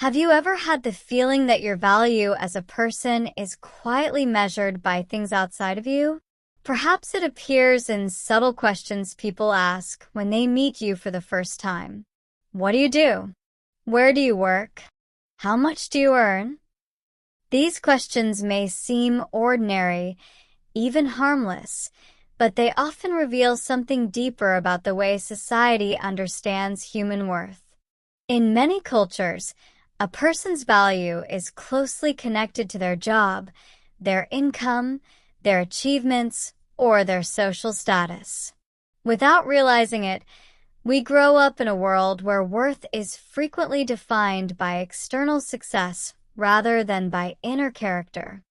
Have you ever had the feeling that your value as a person is quietly measured by things outside of you? Perhaps it appears in subtle questions people ask when they meet you for the first time. What do you do? Where do you work? How much do you earn? These questions may seem ordinary, even harmless, but they often reveal something deeper about the way society understands human worth. In many cultures, a person's value is closely connected to their job, their income, their achievements, or their social status. Without realizing it, we grow up in a world where worth is frequently defined by external success rather than by inner character.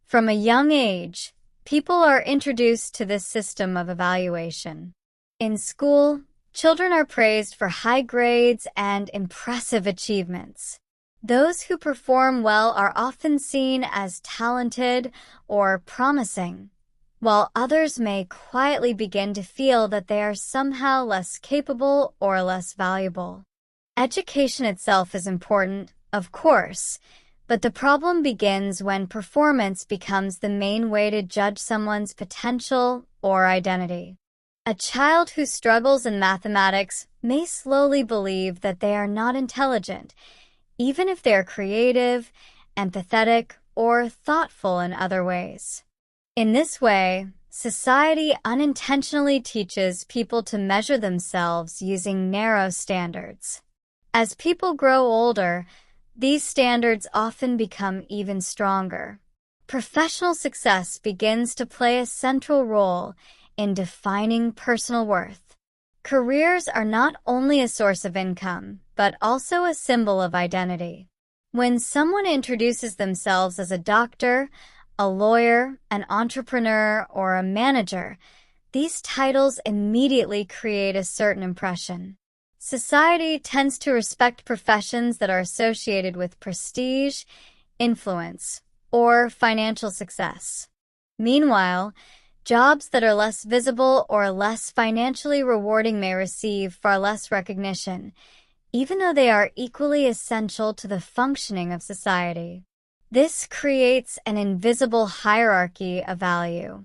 From a young age, people are introduced to this system of evaluation. In school, children are praised for high grades and impressive achievements. Those who perform well are often seen as talented or promising, while others may quietly begin to feel that they are somehow less capable or less valuable. Education itself is important, of course, but the problem begins when performance becomes the main way to judge someone's potential or identity. A child who struggles in mathematics may slowly believe that they are not intelligent, even if they are creative, empathetic, or thoughtful in other ways. In this way, society unintentionally teaches people to measure themselves using narrow standards. As people grow older, these standards often become even stronger. Professional success begins to play a central role in defining personal worth. Careers are not only a source of income, but also a symbol of identity. When someone introduces themselves as a doctor, a lawyer, an entrepreneur, or a manager, these titles immediately create a certain impression. Society tends to respect professions that are associated with prestige, influence, or financial success. Meanwhile, jobs that are less visible or less financially rewarding may receive far less recognition, even though they are equally essential to the functioning of society. This creates an invisible hierarchy of value.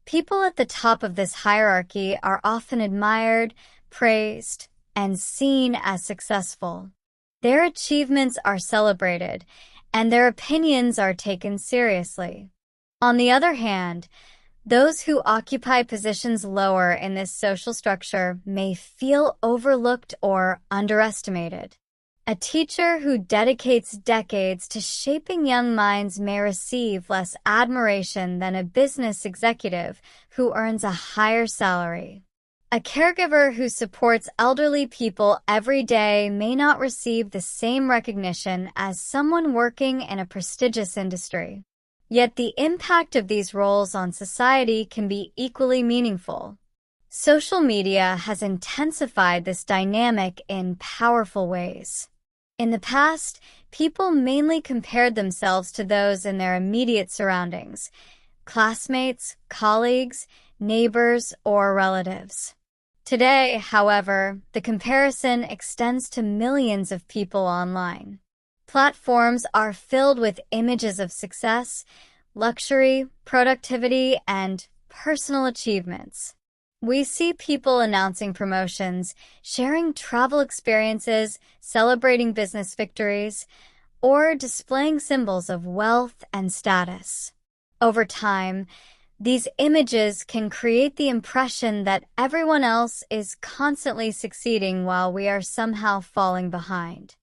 People at the top of this hierarchy are often admired, praised, and seen as successful. Their achievements are celebrated, and their opinions are taken seriously. On the other hand, those who occupy positions lower in this social structure may feel overlooked or underestimated. A teacher who dedicates decades to shaping young minds may receive less admiration than a business executive who earns a higher salary. A caregiver who supports elderly people every day may not receive the same recognition as someone working in a prestigious industry. Yet the impact of these roles on society can be equally meaningful. Social media has intensified this dynamic in powerful ways. In the past, people mainly compared themselves to those in their immediate surroundings, classmates, colleagues, neighbors, or relatives. Today, however, the comparison extends to millions of people online. Platforms are filled with images of success, luxury, productivity, and personal achievements. We see people announcing promotions, sharing travel experiences, celebrating business victories, or displaying symbols of wealth and status. Over time, these images can create the impression that everyone else is constantly succeeding while we are somehow falling behind.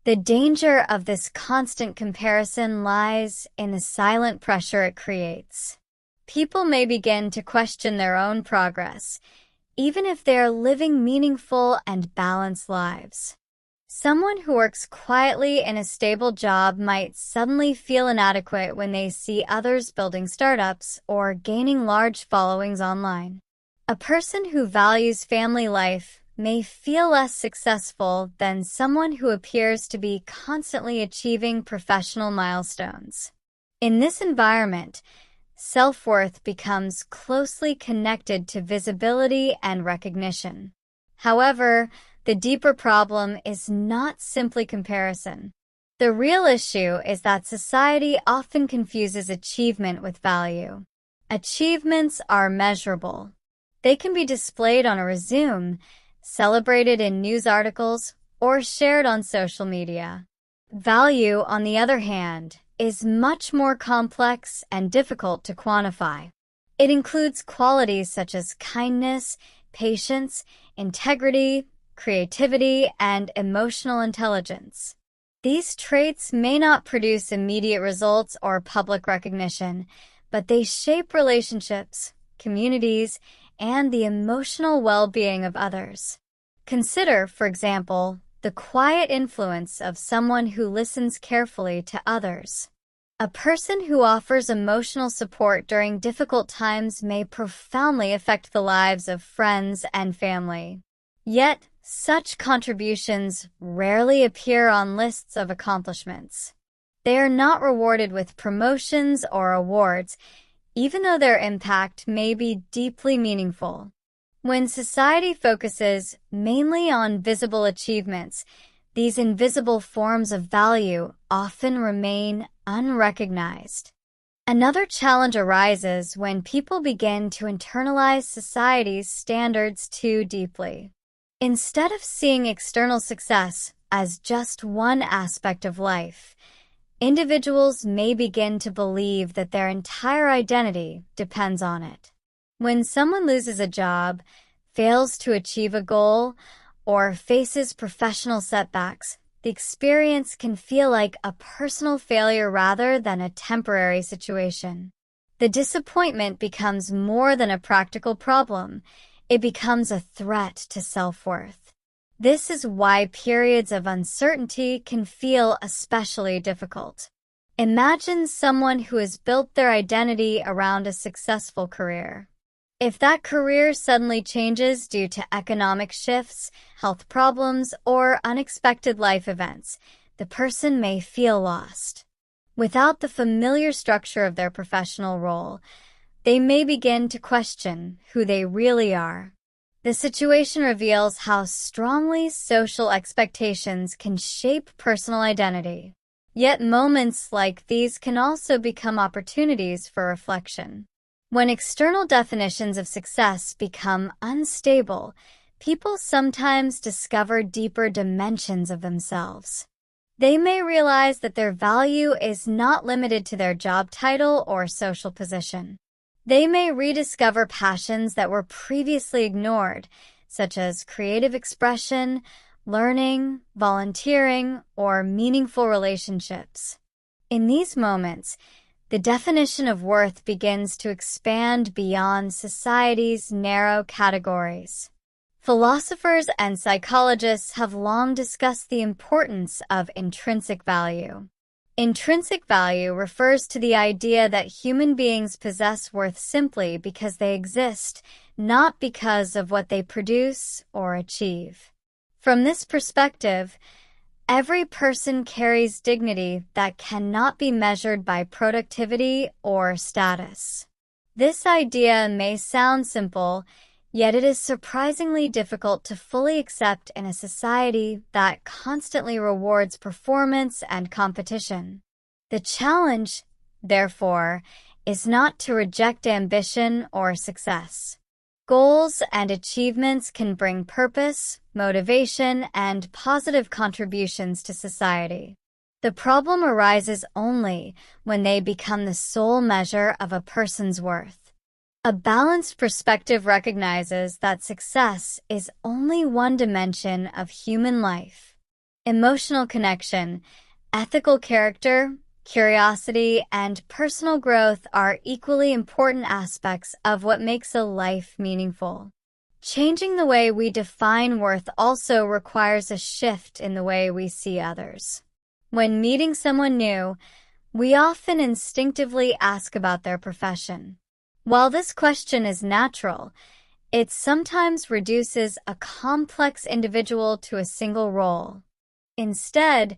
The danger of this constant comparison lies in the silent pressure it creates. People may begin to question their own progress, even if they are living meaningful and balanced lives. Someone who works quietly in a stable job might suddenly feel inadequate when they see others building startups or gaining large followings online. A person who values family life may feel less successful than someone who appears to be constantly achieving professional milestones. In this environment, self-worth becomes closely connected to visibility and recognition. However, the deeper problem is not simply comparison. The real issue is that society often confuses achievement with value. Achievements are measurable. They can be displayed on a resume, celebrated in news articles, or shared on social media. Value, on the other hand, is much more complex and difficult to quantify. It includes qualities such as kindness, patience, integrity, creativity, and emotional intelligence. These traits may not produce immediate results or public recognition, but they shape relationships, communities, and the emotional well-being of others. Consider, for example, the quiet influence of someone who listens carefully to others. A person who offers emotional support during difficult times may profoundly affect the lives of friends and family. Yet, such contributions rarely appear on lists of accomplishments. They are not rewarded with promotions or awards, even though their impact may be deeply meaningful. When society focuses mainly on visible achievements, these invisible forms of value often remain unrecognized. Another challenge arises when people begin to internalize society's standards too deeply. Instead of seeing external success as just one aspect of life, individuals may begin to believe that their entire identity depends on it. When someone loses a job, fails to achieve a goal, or faces professional setbacks, the experience can feel like a personal failure rather than a temporary situation. The disappointment becomes more than a practical problem. It becomes a threat to self-worth. This is why periods of uncertainty can feel especially difficult. Imagine someone who has built their identity around a successful career. If that career suddenly changes due to economic shifts, health problems, or unexpected life events, the person may feel lost. Without the familiar structure of their professional role, they may begin to question who they really are. The situation reveals how strongly social expectations can shape personal identity. Yet moments like these can also become opportunities for reflection. When external definitions of success become unstable, people sometimes discover deeper dimensions of themselves. They may realize that their value is not limited to their job title or social position. They may rediscover passions that were previously ignored, such as creative expression, learning, volunteering, or meaningful relationships. In these moments, the definition of worth begins to expand beyond society's narrow categories. Philosophers and psychologists have long discussed the importance of intrinsic value. Intrinsic value refers to the idea that human beings possess worth simply because they exist, not because of what they produce or achieve. From this perspective, every person carries dignity that cannot be measured by productivity or status. This idea may sound simple, yet it is surprisingly difficult to fully accept in a society that constantly rewards performance and competition. The challenge, therefore, is not to reject ambition or success. Goals and achievements can bring purpose, motivation, and positive contributions to society. The problem arises only when they become the sole measure of a person's worth. A balanced perspective recognizes that success is only one dimension of human life. Emotional connection, ethical character, curiosity, and personal growth are equally important aspects of what makes a life meaningful. Changing the way we define worth also requires a shift in the way we see others. When meeting someone new, we often instinctively ask about their profession. While this question is natural, it sometimes reduces a complex individual to a single role. Instead,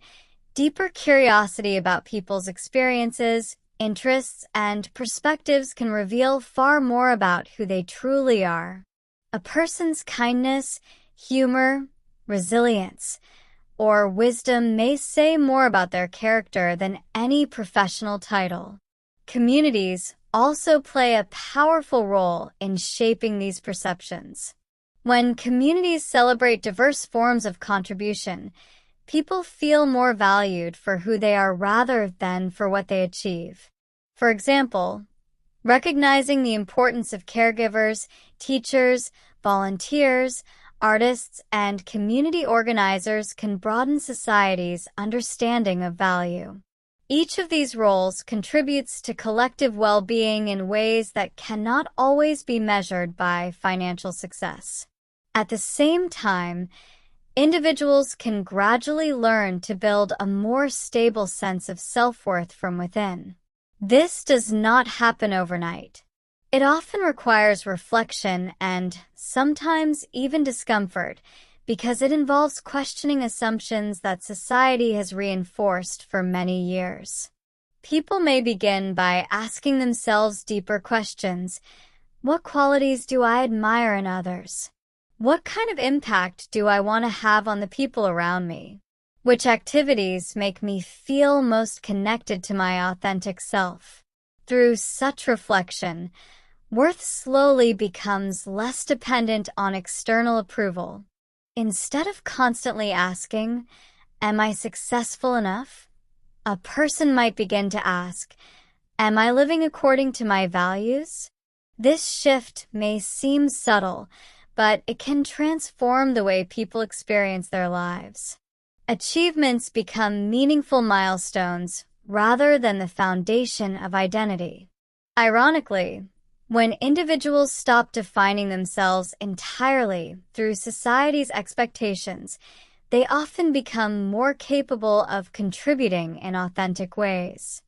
deeper curiosity about people's experiences, interests, and perspectives can reveal far more about who they truly are. A person's kindness, humor, resilience, or wisdom may say more about their character than any professional title. Communities also play a powerful role in shaping these perceptions. When communities celebrate diverse forms of contribution, people feel more valued for who they are rather than for what they achieve. For example, recognizing the importance of caregivers, teachers, volunteers, artists, and community organizers can broaden society's understanding of value. Each of these roles contributes to collective well-being in ways that cannot always be measured by financial success. At the same time, individuals can gradually learn to build a more stable sense of self-worth from within. This does not happen overnight. It often requires reflection and sometimes even discomfort because it involves questioning assumptions that society has reinforced for many years. People may begin by asking themselves deeper questions. What qualities do I admire in others? What kind of impact do I want to have on the people around me? Which activities make me feel most connected to my authentic self? Through such reflection, worth slowly becomes less dependent on external approval. Instead of constantly asking, "Am I successful enough?" a person might begin to ask, "Am I living according to my values?" This shift may seem subtle, but it can transform the way people experience their lives. Achievements become meaningful milestones rather than the foundation of identity. Ironically, when individuals stop defining themselves entirely through society's expectations, they often become more capable of contributing in authentic ways.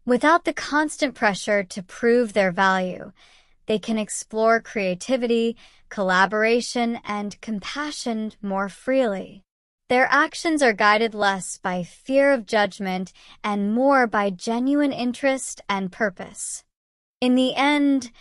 Without the constant pressure to prove their value, they can explore creativity, collaboration, and compassion more freely. Their actions are guided less by fear of judgment and more by genuine interest and purpose. In the end,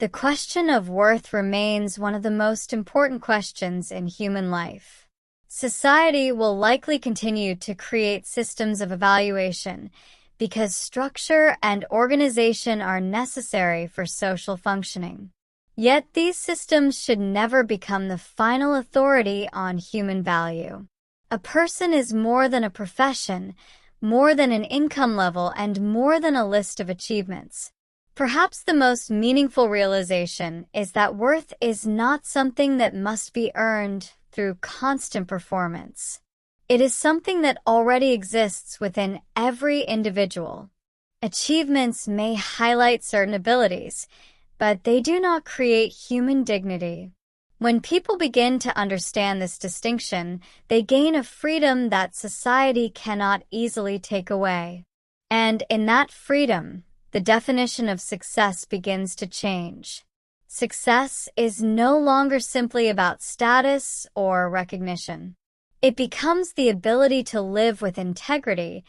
the question of worth remains one of the most important questions in human life. Society will likely continue to create systems of evaluation because structure and organization are necessary for social functioning. Yet these systems should never become the final authority on human value. A person is more than a profession, more than an income level, and more than a list of achievements. Perhaps the most meaningful realization is that worth is not something that must be earned through constant performance. It is something that already exists within every individual. Achievements may highlight certain abilities, but they do not create human dignity. When people begin to understand this distinction, they gain a freedom that society cannot easily take away. And in that freedom, the definition of success begins to change. Success is no longer simply about status or recognition. It becomes the ability to live with integrity,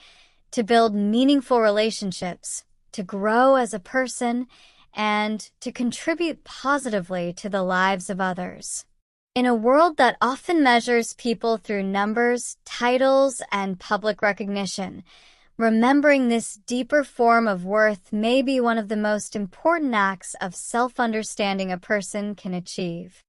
to build meaningful relationships, to grow as a person, and to contribute positively to the lives of others. In a world that often measures people through numbers, titles, and public recognition, remembering this deeper form of worth may be one of the most important acts of self-understanding a person can achieve.